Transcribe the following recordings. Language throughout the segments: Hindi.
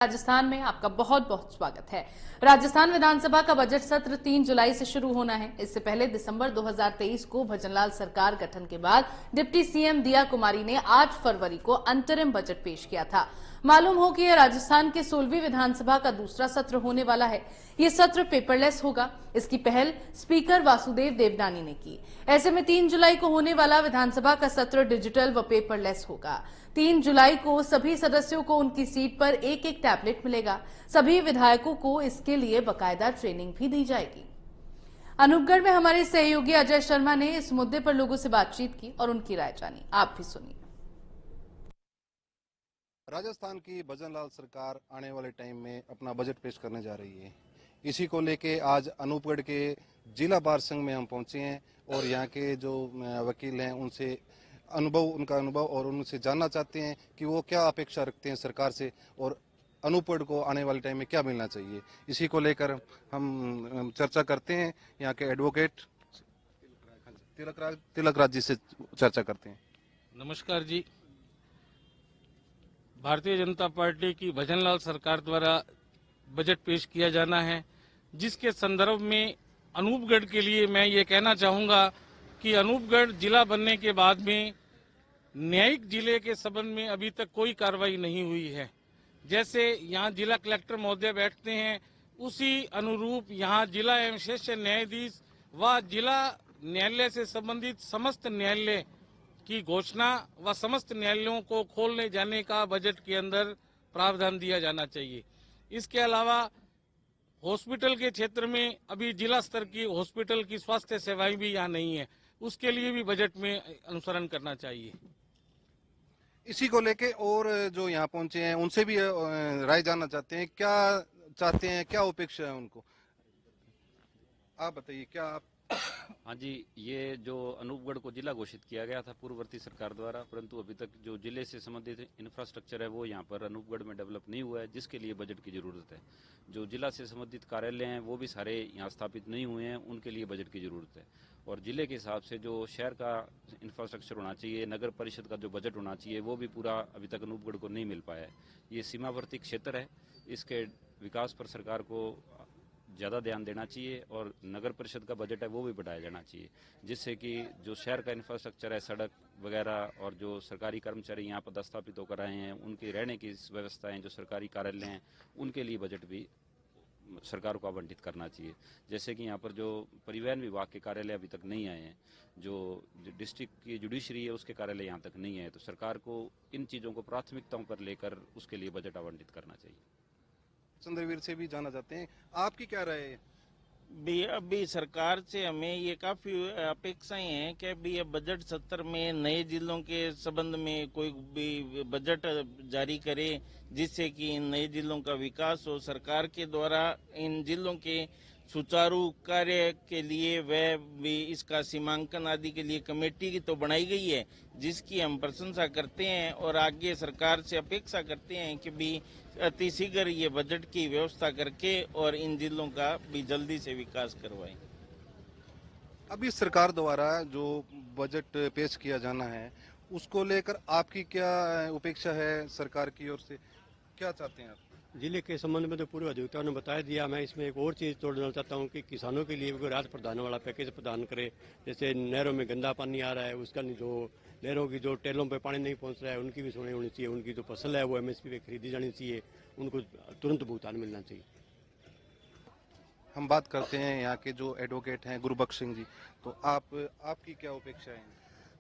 राजस्थान में आपका बहुत बहुत स्वागत है। राजस्थान विधानसभा का बजट सत्र 3 जुलाई से शुरू होना है। इससे पहले दिसंबर 2023 को भजनलाल सरकार गठन के बाद डिप्टी सीएम दिया कुमारी ने 8 फरवरी को अंतरिम बजट पेश किया था। मालूम हो कि यह राजस्थान के 16वीं विधानसभा का दूसरा सत्र होने वाला है। ये सत्र पेपरलेस होगा। इसकी पहल स्पीकर वासुदेव देवनानी ने की। ऐसे में 3 जुलाई को होने वाला विधानसभा का सत्र डिजिटल व पेपरलेस होगा। 3 जुलाई को सभी सदस्यों को उनकी सीट पर एक एक टैबलेट मिलेगा। सभी विधायकों को इसके लिए बकायदा ट्रेनिंग भी दी जाएगी। अनूपगढ़ में हमारे सहयोगी अजय शर्मा ने इस मुद्दे पर लोगों से बातचीत की और उनकी राय जानी। आप भी सुनिए। राजस्थान की भजनलाल सरकार आने वाले टाइम में अपना बजट पेश करने जा रही है। इसी को लेके आज अनूपगढ़ के जिला बार संघ में हम पहुंचे हैं और यहाँ के जो वकील हैं उनसे उनका अनुभव और उनसे जानना चाहते हैं कि वो क्या अपेक्षा रखते हैं सरकार से और अनूपगढ़ को आने वाले टाइम में क्या मिलना चाहिए। इसी को लेकर हम चर्चा करते हैं। यहाँ के एडवोकेट तिलकराज जी से चर्चा करते हैं। नमस्कार जी। भारतीय जनता पार्टी की भजनलाल सरकार द्वारा बजट पेश किया जाना है, जिसके संदर्भ में अनूपगढ़ के लिए मैं ये कहना चाहूँगा कि अनूपगढ़ जिला बनने के बाद में न्यायिक जिले के संबंध में अभी तक कोई कार्रवाई नहीं हुई है। जैसे यहाँ जिला कलेक्टर महोदय बैठते हैं, उसी अनुरूप यहाँ जिला एवं सेशन न्यायाधीश व जिला न्यायालय से संबंधित समस्त न्यायालय की घोषणा व समस्त न्यायालयों को खोलने जाने का बजट के अंदर प्रावधान दिया जाना चाहिए। इसके अलावा हॉस्पिटल के क्षेत्र में अभी जिला स्तर की हॉस्पिटल की स्वास्थ्य सेवाएं भी यहाँ नहीं है, उसके लिए भी बजट में अनुसरण करना चाहिए। इसी को लेके और जो यहाँ पहुंचे हैं उनसे भी राय जानना चाहते हैं। क्या चाहते हैं, क्या अपेक्षा है उनको, आप बताइए। क्या आप हाँ जी, ये जो अनूपगढ़ को जिला घोषित किया गया था पूर्ववर्ती सरकार द्वारा, परंतु अभी तक जो जिले से संबंधित इंफ्रास्ट्रक्चर है वो यहाँ पर अनूपगढ़ में डेवलप नहीं हुआ है, जिसके लिए बजट की जरूरत है। जो जिला से संबंधित कार्यालय हैं वो भी सारे यहाँ स्थापित नहीं हुए हैं, उनके लिए बजट की जरूरत है। और जिले के हिसाब से जो शहर का इंफ्रास्ट्रक्चर होना चाहिए, नगर परिषद का जो बजट होना चाहिए, वो भी पूरा अभी तक अनूपगढ़ को नहीं मिल पाया है। ये सीमावर्ती क्षेत्र है, इसके विकास पर सरकार को ज़्यादा ध्यान देना चाहिए और नगर परिषद का बजट है वो भी बढ़ाया जाना चाहिए, जिससे कि जो शहर का इंफ्रास्ट्रक्चर है, सड़क वगैरह और जो सरकारी कर्मचारी यहाँ पर स्थापित होकर आए हैं, उनके रहने की व्यवस्थाएं, जो सरकारी कार्यालय हैं, उनके लिए बजट भी सरकार को आवंटित करना चाहिए। जैसे कि यहाँ पर जो परिवहन विभाग के कार्यालय अभी तक नहीं आए हैं, जो डिस्ट्रिक्ट की जुडिशरी है उसके कार्यालय यहाँ तक नहीं आए, तो सरकार को इन चीज़ों को प्राथमिकताओं पर लेकर उसके लिए बजट आवंटित करना चाहिए। चंद्रवीर से भी जाना चाहते हैं, आपकी क्या राय है? अभी सरकार से हमें ये काफी अपेक्षाएं हैं कि अभी ये बजट सत्र में नए जिलों के संबंध में कोई भी बजट जारी करे, जिससे कि इन नए जिलों का विकास हो। सरकार के द्वारा इन जिलों के सुचारू कार्य के लिए वह भी इसका सीमांकन आदि के लिए कमेटी की तो बनाई गई है, जिसकी हम प्रशंसा करते हैं और आगे सरकार से अपेक्षा करते हैं कि भी अतिशीघ्र ये बजट की व्यवस्था करके और इन जिलों का भी जल्दी से विकास करवाएं। अभी सरकार द्वारा जो बजट पेश किया जाना है उसको लेकर आपकी क्या अपेक्षा है सरकार की ओर से, क्या चाहते हैं आप? जिले के संबंध में तो पूर्व अधिवक्ताओं ने बता दिया। मैं इसमें एक और चीज़ जोड़ना चाहता हूँ कि किसानों के लिए भी राहत प्रदान वाला पैकेज प्रदान करे। जैसे नहरों में गंदा पानी आ रहा है, उसका जो नहरों की जो टेलों पे पानी नहीं पहुँच रहा है, उनकी भी सुनवाई होनी चाहिए। उनकी जो फसल है वो MSP पे खरीदी जानी चाहिए, उनको तुरंत भुगतान मिलना चाहिए। हम बात करते हैं यहाँ के जो एडवोकेट हैं गुरबख्श सिंह जी, तो आपकी क्या अपेक्षा है?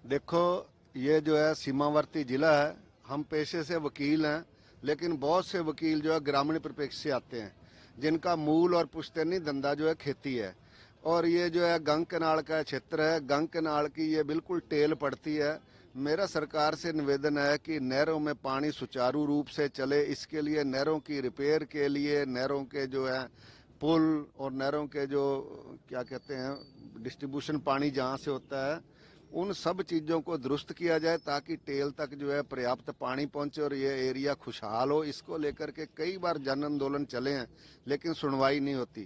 देखो, ये जो है सीमावर्ती जिला है, हम पेशे से वकील हैं, लेकिन बहुत से वकील जो है ग्रामीण परिप्रेक्ष्य से आते हैं, जिनका मूल और पुश्तैनी धंधा जो है खेती है। और ये जो है गंग कनाल का क्षेत्र है, गंग कनाल की ये बिल्कुल टेल पड़ती है। मेरा सरकार से निवेदन है कि नहरों में पानी सुचारू रूप से चले, इसके लिए नहरों की रिपेयर के लिए नहरों के जो है पुल और नहरों के जो क्या कहते हैं डिस्ट्रीब्यूशन पानी जहाँ से होता है, उन सब चीज़ों को दुरुस्त किया जाए ताकि टेल तक जो है पर्याप्त पानी पहुंचे और ये एरिया खुशहाल हो। इसको लेकर के कई बार जन आंदोलन चले हैं, लेकिन सुनवाई नहीं होती।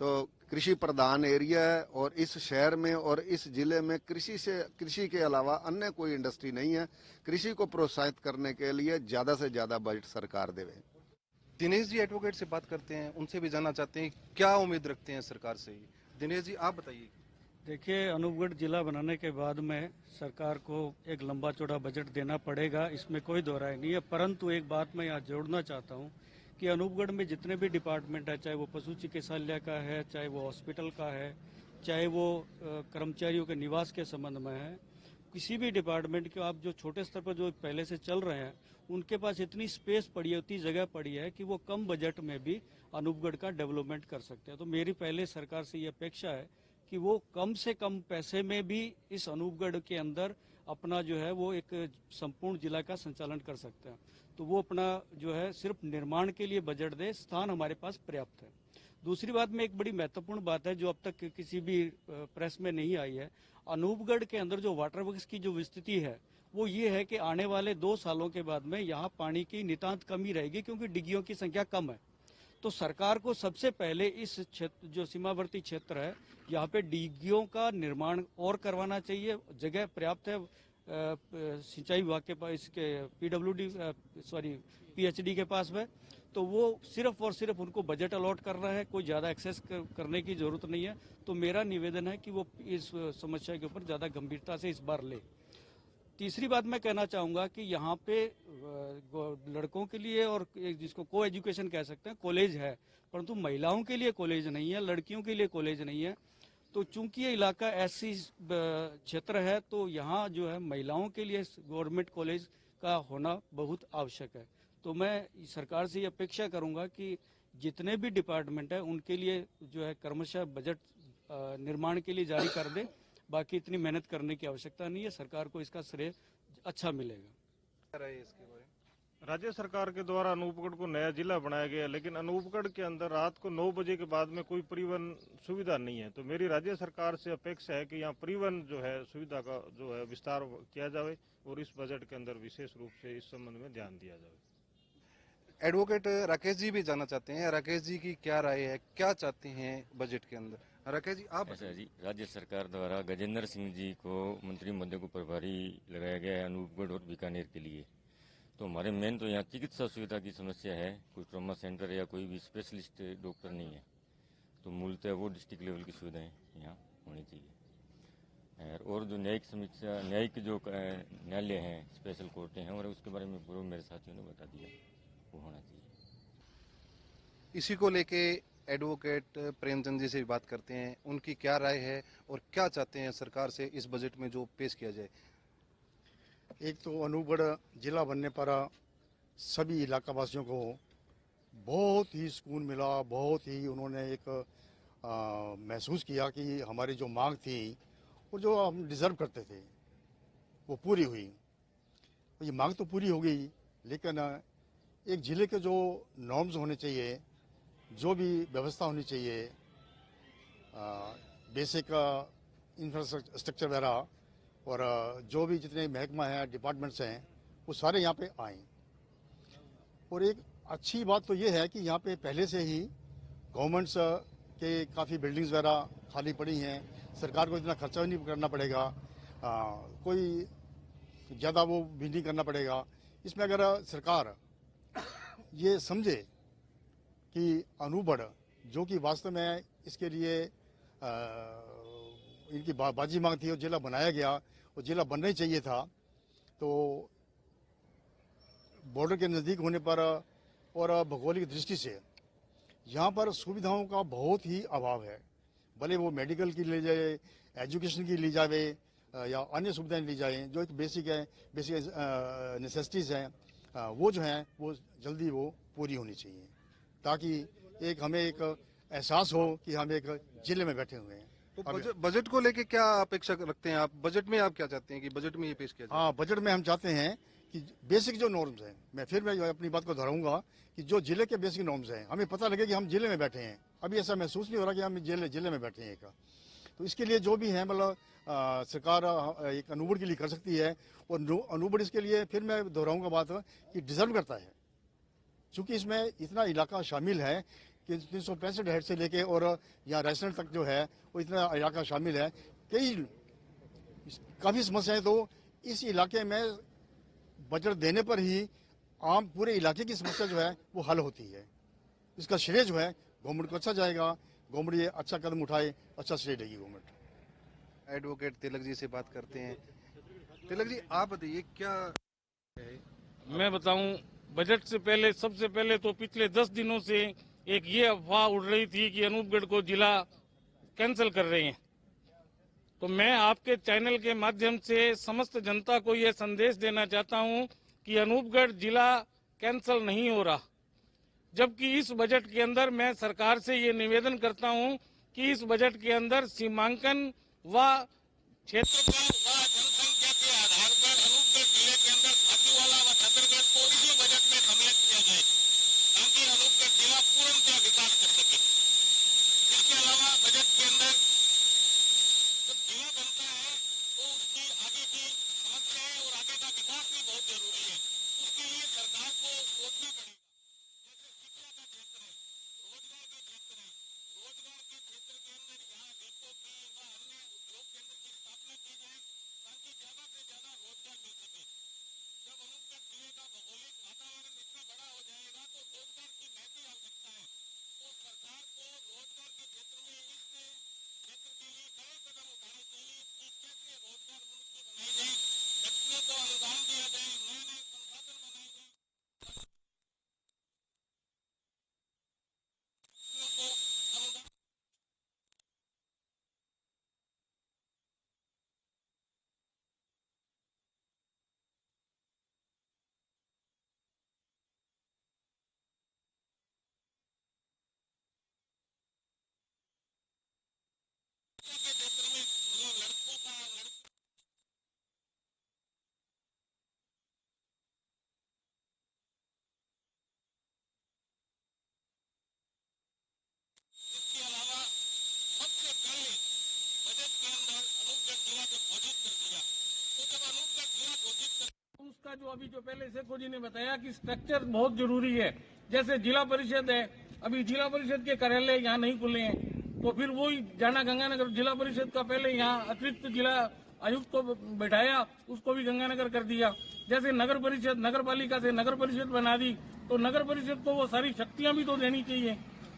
तो कृषि प्रधान एरिया है और इस शहर में और इस जिले में कृषि के अलावा अन्य कोई इंडस्ट्री नहीं है। कृषि को प्रोत्साहित करने के लिए ज़्यादा से ज़्यादा बजट सरकार देवे। दिनेश जी एडवोकेट से बात करते हैं, उनसे भी जानना चाहते हैं क्या उम्मीद रखते हैं सरकार से। दिनेश जी आप बताइए। देखिए, अनूपगढ़ जिला बनाने के बाद में सरकार को एक लंबा चौड़ा बजट देना पड़ेगा, इसमें कोई दो राय नहीं है। परंतु एक बात मैं यहाँ जोड़ना चाहता हूँ कि अनूपगढ़ में जितने भी डिपार्टमेंट है, चाहे वो पशु चिकित्सालय का है, चाहे वो हॉस्पिटल का है, चाहे वो कर्मचारियों के निवास के संबंध में है, किसी भी डिपार्टमेंट के आप जो छोटे स्तर पर जो पहले से चल रहे हैं, उनके पास इतनी स्पेस पड़ी है, उतनी जगह पड़ी है कि वो कम बजट में भी अनूपगढ़ का डेवलपमेंट कर सकते हैं। तो मेरी पहले सरकार से ये अपेक्षा है कि वो कम से कम पैसे में भी इस अनूपगढ़ के अंदर अपना जो है वो एक संपूर्ण जिला का संचालन कर सकते हैं। तो वो अपना जो है सिर्फ निर्माण के लिए बजट दे, स्थान हमारे पास पर्याप्त है। दूसरी बात में एक बड़ी महत्वपूर्ण बात है जो अब तक किसी भी प्रेस में नहीं आई है, अनूपगढ़ के अंदर जो वाटर वर्क्स की जो स्थिति है वो ये है कि आने वाले 2 सालों के बाद में यहाँ पानी की नितांत कमी रहेगी, क्योंकि डिग्गियों की संख्या कम है। तो सरकार को सबसे पहले इस क्षेत्र जो सीमावर्ती क्षेत्र है, यहाँ पे डिग्गियों का निर्माण और करवाना चाहिए। जगह पर्याप्त है, सिंचाई विभाग के पास, इसके पीएचडी के पास में, तो वो सिर्फ और सिर्फ उनको बजट अलॉट करना है, कोई ज़्यादा एक्सेस करने की जरूरत नहीं है। तो मेरा निवेदन है कि वो इस समस्या के ऊपर ज़्यादा गंभीरता से इस बार ले। तीसरी बात मैं कहना चाहूँगा कि यहाँ पे लड़कों के लिए और जिसको को एजुकेशन कह सकते हैं कॉलेज है, परंतु महिलाओं के लिए कॉलेज नहीं है, लड़कियों के लिए कॉलेज नहीं है। तो चूंकि ये इलाका ऐसी क्षेत्र है, तो यहाँ जो है महिलाओं के लिए गवर्नमेंट कॉलेज का होना बहुत आवश्यक है। तो मैं सरकार से ये अपेक्षा करूँगा कि जितने भी डिपार्टमेंट है उनके लिए जो है क्रमशः बजट निर्माण के लिए जारी कर दे। बाकी इतनी मेहनत करने की आवश्यकता नहीं है, सरकार को इसका श्रेय अच्छा मिलेगा। राज्य सरकार के द्वारा अनूपगढ़ को नया जिला बनाया गया, लेकिन अनूपगढ़ के अंदर रात को 9 बजे के बाद में कोई परिवहन सुविधा नहीं है। तो मेरी राज्य सरकार से अपेक्षा है कि यहाँ परिवहन जो है सुविधा का जो है विस्तार किया जाए और इस बजट के अंदर विशेष रूप से इस संबंध में ध्यान दिया जाए। एडवोकेट राकेश जी भी जानना चाहते हैं, राकेश जी की क्या राय है, क्या चाहते हैं बजट के अंदर। राकेश जी आप। ऐसा जी, राज्य सरकार द्वारा गजेंद्र सिंह जी को मंत्री महोदय को प्रभारी लगाया गया है अनूपगढ़ और बीकानेर के लिए। तो हमारे मेन तो यहाँ चिकित्सा सुविधा की समस्या है, कोई ट्रॉमा सेंटर या कोई भी स्पेशलिस्ट डॉक्टर नहीं है। तो मूलतः वो डिस्ट्रिक्ट लेवल की सुविधाएं यहाँ होनी चाहिए। और जो न्यायिक समीक्षा, न्यायिक जो न्यायालय हैं, स्पेशल कोर्टें हैं, और उसके बारे में पूर्व मेरे साथियों ने बता दिया, वो होना चाहिए। इसी को लेके एडवोकेट प्रेमचंद जी से भी बात करते हैं, उनकी क्या राय है और क्या चाहते हैं सरकार से इस बजट में जो पेश किया जाए। एक तो अनूपगढ़ जिला बनने पर सभी इलाका वासियों को बहुत ही सुकून मिला, बहुत ही उन्होंने एक महसूस किया कि हमारी जो मांग थी और जो हम डिज़र्व करते थे वो पूरी हुई। ये मांग तो पूरी हो गई, लेकिन एक ज़िले के जो नॉर्म्स होने चाहिए, जो भी व्यवस्था होनी चाहिए, बेसिक इंफ्रास्ट्रक्चर वगैरह, और जो भी जितने महकमा हैं, डिपार्टमेंट्स हैं, वो सारे यहाँ पे आए। और एक अच्छी बात तो ये है कि यहाँ पे पहले से ही गवर्नमेंट्स के काफ़ी बिल्डिंग्स वगैरह खाली पड़ी हैं, सरकार को इतना खर्चा नहीं करना पड़ेगा, कोई ज़्यादा वो भी नहीं करना पड़ेगा। इसमें अगर सरकार ये समझे कि अनूपगढ़ जो कि वास्तव में इसके लिए इनकी बाजी मांग थी और जिला बनाया गया और जिला बनना ही चाहिए था, तो बॉर्डर के नज़दीक होने पर और भौगोलिक दृष्टि से यहाँ पर सुविधाओं का बहुत ही अभाव है। भले वो मेडिकल की ली जाए, एजुकेशन की ली जाए या अन्य सुविधाएं ली जाए, जो एक बेसिक नेसेसिटीज़ हैं, वो जो हैं वो जल्दी वो पूरी होनी चाहिए, ताकि एक हमें एक एहसास हो कि हम एक जिले में बैठे हुए हैं। तो बजट को लेके क्या अपेक्षा रखते हैं आप? बजट में आप क्या चाहते हैं कि बजट में ये पेश किया जाए? हाँ, बजट में हम चाहते हैं कि बेसिक जो नॉर्म्स हैं, मैं अपनी बात को दोहराऊंगा कि जो जिले के बेसिक नॉर्म्स हैं, हमें पता लगे कि हम जिले में बैठे हैं। अभी ऐसा महसूस नहीं हो रहा कि हम जिले में बैठे हैं। तो इसके लिए जो भी है, मतलब सरकार एक अनूपगढ़ के लिए कर सकती है, और अनूपगढ़ इसके लिए फिर मैं दोहराऊंगा बात कि डिजर्व करता है, चूँकि इसमें इतना इलाका शामिल है कि 365 हेड से लेके और यहाँ राजस्थान तक जो है वो इतना इलाका शामिल है। काफ़ी समस्याएं तो इस इलाके में बजट देने पर ही आम पूरे इलाके की समस्या जो है वो हल होती है। इसका श्रेय जो है गवर्नमेंट को अच्छा जाएगा, गवर्नमेंट ये अच्छा कदम उठाए, अच्छा श्रेय देगी गवर्नमेंट। एडवोकेट तिलक जी से बात करते हैं। तिलक जी, आप बताइए क्या है? मैं बताऊं, बजट से पहले सबसे पहले तो पिछले 10 दिनों से एक ये अफवाह उड़ रही थी कि अनूपगढ़ को जिला कैंसिल कर रहे हैं। तो मैं आपके चैनल के माध्यम से समस्त जनता को यह संदेश देना चाहता हूं कि अनूपगढ़ जिला कैंसिल नहीं हो रहा। जबकि इस बजट के अंदर मैं सरकार से ये निवेदन करता हूं कि इस बजट के अंदर सीमांकन व क्षेत्रफल व जनसंख्या के आधार पर अनूपगढ़ जिले के अंदर खातीवाला व छतरगढ़ को इसी बजट में सम्मिलित किया जाए, ताकि अनूपगढ़ जिला पूर्णतः विकास कर सके। इसके अलावा बजट के अंदर जब जिला बनता है तो उसकी आगे की समस्याएं और आगे का विकास भी बहुत जरूरी है। उसके लिए सरकार को सोचना पड़ेगा। जैसे शिक्षा का क्षेत्र है, रोजगार का क्षेत्र है, रोजगार के क्षेत्र के अंदर यहाँ डिपो की व अन्य उद्योग केंद्र की स्थापना की जाए, ताकि ज्यादा से ज्यादा रोजगार मिल सके। जब अनूपगढ़ जिले का भौगोलिक वातावरण इतना बड़ा हो जाएगा तो रोजगार की महती आवश्यकता है। तो सरकार को रोजगार के क्षेत्र में इस क्षेत्र के लिए कड़े कदम उठाने चाहिए कि कैसे रोजगार मुक्ति बनाई जाए, बच्चों को अनुदान दिया जाए, नए नए संसाधन बनाए जाए, बच्चों को अनुदान। के क्षेत्र में लड़कों का इसके अलावा सबसे पहले बजट के अंदर अनूपगढ़ जिला जब घोषित कर दिया, तो जब अनूपगढ़ जिला घोषित कर उसका जो अभी जो पहले शेखो जी ने बताया कि स्ट्रक्चर बहुत जरूरी है। जैसे जिला परिषद है, अभी जिला परिषद के कार्यालय यहाँ नहीं खुले हैं, तो फिर वही जाना गंगानगर जिला परिषद का पहले यहाँ अतिरिक्त जिला आयुक्त को बैठाया, उसको भी गंगानगर कर दिया। जैसे नगर परिषद नगर पालिका से नगर परिषद बना दी, तो नगर परिषद को वो सारी शक्तियां भी तो देनी चाहिए।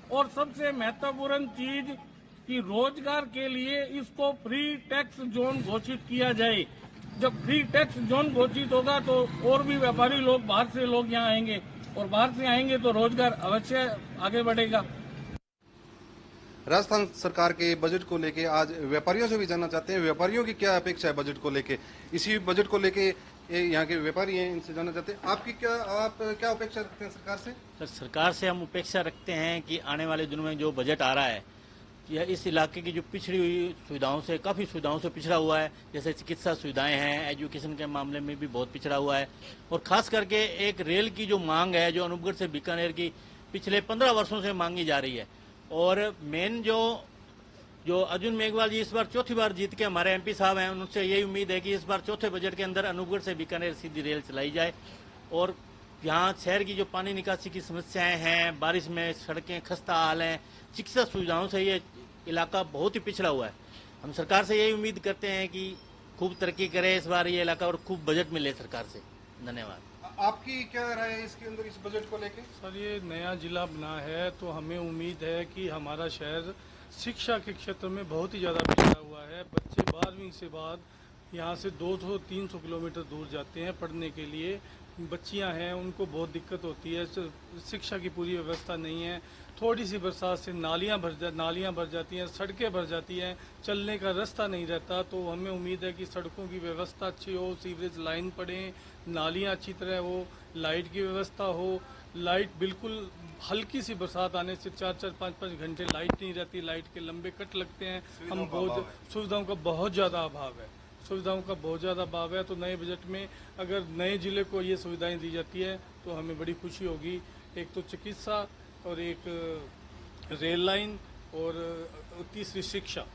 और सबसे महत्वपूर्ण चीज कि रोजगार के लिए इसको फ्री टैक्स जोन घोषित किया जाए। जब फ्री टैक्स जोन घोषित होगा तो और भी व्यापारी लोग बाहर से लोग यहाँ आएंगे, और बाहर से आएंगे तो रोजगार अवश्य आगे बढ़ेगा। राजस्थान सरकार के बजट को लेके आज व्यापारियों से भी जानना चाहते हैं, व्यापारियों की क्या अपेक्षा है बजट को लेके। इसी बजट को लेके यहाँ के व्यापारी हैं, इनसे जानना चाहते हैं आप क्या अपेक्षा रखते हैं सरकार से? सर, सरकार से हम अपेक्षा रखते हैं कि आने वाले दिनों में जो बजट आ रहा है यह इस इलाके की जो पिछड़ी हुई सुविधाओं से काफ़ी सुविधाओं से पिछड़ा हुआ है। जैसे चिकित्सा सुविधाएं हैं, एजुकेशन के मामले में भी बहुत पिछड़ा हुआ है, और खास करके एक रेल की जो मांग है जो अनूपगढ़ से बीकानेर की पिछले 15 वर्षों से मांगी जा रही है। और मेन जो अर्जुन मेघवाल जी इस बार चौथी बार जीत के हमारे एमपी साहब हैं, उनसे यही उम्मीद है कि इस बार चौथे बजट के अंदर अनूपगढ़ से बीकानेर सीधी रेल चलाई जाए। और यहाँ शहर की जो पानी निकासी की समस्याएं हैं, बारिश में सड़कें खस्ता हाल हैं, चिकित्सा सुविधाओं से ये इलाका बहुत ही पिछड़ा हुआ है। हम सरकार से यही उम्मीद करते हैं कि खूब तरक्की करे इस बार ये इलाका और खूब बजट मिले सरकार से। धन्यवाद। आपकी क्या राय है इसके अंदर, इस बजट को लेके? सर, ये नया जिला बना है तो हमें उम्मीद है कि हमारा शहर शिक्षा के क्षेत्र में बहुत ही ज़्यादा पिछड़ा हुआ है। बच्चे 12वीं से बाद यहाँ से 200-300 किलोमीटर दूर जाते हैं पढ़ने के लिए। बच्चियाँ हैं, उनको बहुत दिक्कत होती है, शिक्षा की पूरी व्यवस्था नहीं है। थोड़ी सी बरसात से नालियाँ भर जाती हैं, सड़कें भर जाती हैं, चलने का रास्ता नहीं रहता। तो हमें उम्मीद है कि सड़कों की व्यवस्था अच्छी हो, सीवरेज लाइन पड़े, नालियाँ अच्छी तरह हो, लाइट की व्यवस्था हो। लाइट बिल्कुल हल्की सी बरसात आने से 4-4, 5-5 घंटे लाइट नहीं रहती, लाइट के लंबे कट लगते हैं। हम बहुत सुविधाओं का बहुत ज़्यादा अभाव है। तो नए बजट में अगर नए जिले को ये सुविधाएं दी जाती है तो हमें बड़ी खुशी होगी। एक तो चिकित्सा और एक रेल लाइन और तीसरी शिक्षा,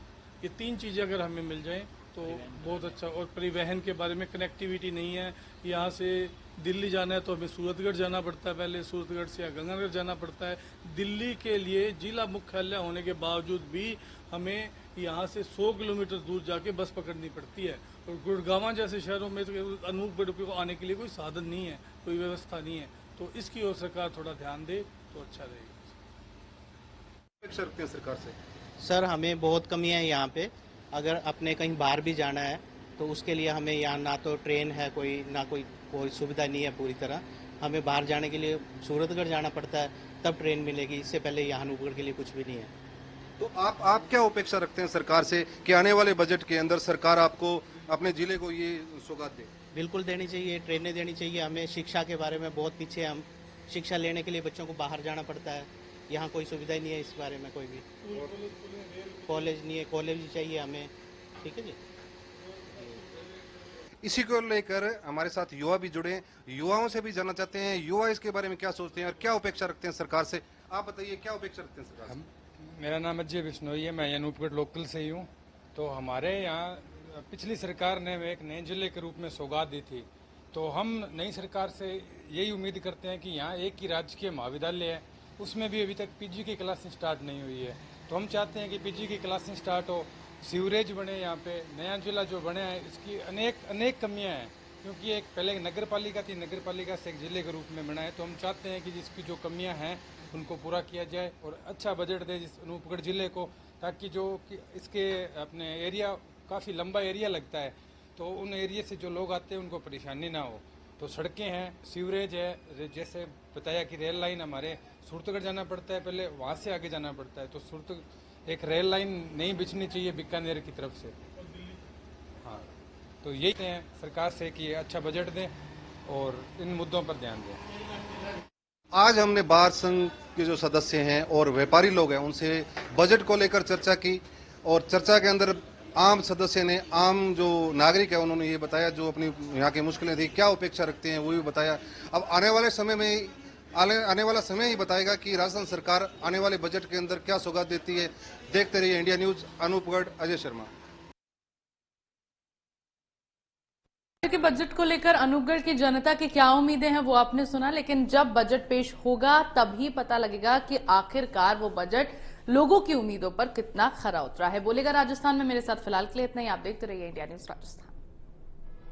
ये 3 चीज़ें अगर हमें मिल जाएं तो बहुत अच्छा। और परिवहन के बारे में कनेक्टिविटी नहीं है, यहाँ से दिल्ली जाना है तो हमें सूरतगढ़ जाना पड़ता है, पहले सूरतगढ़ से गंगानगर जाना पड़ता है। दिल्ली के लिए जिला मुख्यालय होने के बावजूद भी हमें यहाँ से 100 किलोमीटर दूर जाके बस पकड़नी पड़ती है। और गुड़गांव जैसे शहरों में तो अनूपगढ़ को आने के लिए कोई साधन नहीं है, कोई व्यवस्था नहीं है। तो इसकी ओर सरकार थोड़ा ध्यान दे तो अच्छा रहेगा। अपेक्षा रखते हैं सरकार से? सर हमें बहुत कमी है यहाँ पे, अगर अपने कहीं बाहर भी जाना है तो उसके लिए हमें यहाँ ना तो ट्रेन है कोई, ना कोई सुविधा नहीं है पूरी तरह। हमें बाहर जाने के लिए सूरतगढ़ जाना पड़ता है, तब ट्रेन मिलेगी, इससे पहले यहाँ अनूपगढ़ के लिए कुछ भी नहीं है। तो आप क्या अपेक्षा रखते हैं सरकार से कि आने वाले बजट के अंदर सरकार आपको अपने जिले को ये सौगात दे? बिल्कुल देनी चाहिए, ट्रेनें देनी चाहिए हमें। शिक्षा के बारे में बहुत पीछे, हम शिक्षा लेने के लिए बच्चों को बाहर जाना पड़ता है, यहाँ कोई सुविधा ही नहीं है इस बारे में, कोई भी कॉलेज नहीं है, कॉलेज ही चाहिए हमें। ठीक है जी। इसी को लेकर हमारे साथ युवा भी जुड़े, युवाओं से भी जानना चाहते हैं युवा इसके बारे में क्या सोचते हैं और क्या अपेक्षा रखते हैं सरकार से। आप बताइए क्या अपेक्षा रखते हैं सरकार से? मेरा नाम अजय बिश्नोई है, मैं अनूपगढ़ लोकल से ही हूँ। तो हमारे यहाँ पिछली सरकार ने एक नए जिले के रूप में सौगात दी थी, तो हम नई सरकार से यही उम्मीद करते हैं कि यहाँ एक ही राजकीय महाविद्यालय है, उसमें भी अभी तक पीजी की क्लासें स्टार्ट नहीं हुई है। तो हम चाहते हैं कि पीजी की क्लासें स्टार्ट हो, सीवरेज बने, यहाँ पे नया जिला जो बने हैं इसकी अनेक कमियां हैं, क्योंकि एक पहले नगर पालिका थी, नगर पालिका से एक जिले के रूप में बना है। तो हम चाहते हैं कि जिसकी जो कमियां हैं उनको पूरा किया जाए और अच्छा बजट दे जिस अनूपगढ़ जिले को, ताकि जो कि इसके अपने एरिया काफ़ी लंबा एरिया लगता है, तो उन एरिया से जो लोग आते हैं उनको परेशानी ना हो। तो सड़कें हैं, सीवरेज है, जैसे बताया कि रेल लाइन हमारे सूरतगढ़ जाना पड़ता है, पहले वहाँ से आगे जाना पड़ता है, तो सूरत एक रेल लाइन नहीं बिछनी चाहिए बीकानेर की तरफ से। हाँ, तो यही हैं सरकार से कि अच्छा बजट दें और इन मुद्दों पर ध्यान दें। आज हमने बार संघ के जो सदस्य हैं और व्यापारी लोग हैं उनसे बजट को लेकर चर्चा की, और चर्चा के अंदर आम सदस्य ने, आम जो नागरिक है उन्होंने ये बताया जो अपनी यहाँ की मुश्किलें थी, क्या अपेक्षा रखते हैं वो भी बताया। अब आने वाला समय ही बताएगा कि राजस्थान सरकार आने वाले बजट के अंदर क्या सौगात देती है। देखते रहिए इंडिया न्यूज, अनूपगढ़, अजय शर्मा। के बजट को लेकर अनूपगढ़ की जनता की क्या उम्मीदें हैं वो आपने सुना, लेकिन जब बजट पेश होगा तभी पता लगेगा कि आखिरकार वो बजट लोगों की उम्मीदों पर कितना खरा उतरा है। बोलेगा राजस्थान में। मेरे साथ फिलहाल के लिए इतना ही। आप देखते रहिए इंडिया न्यूज राजस्थान।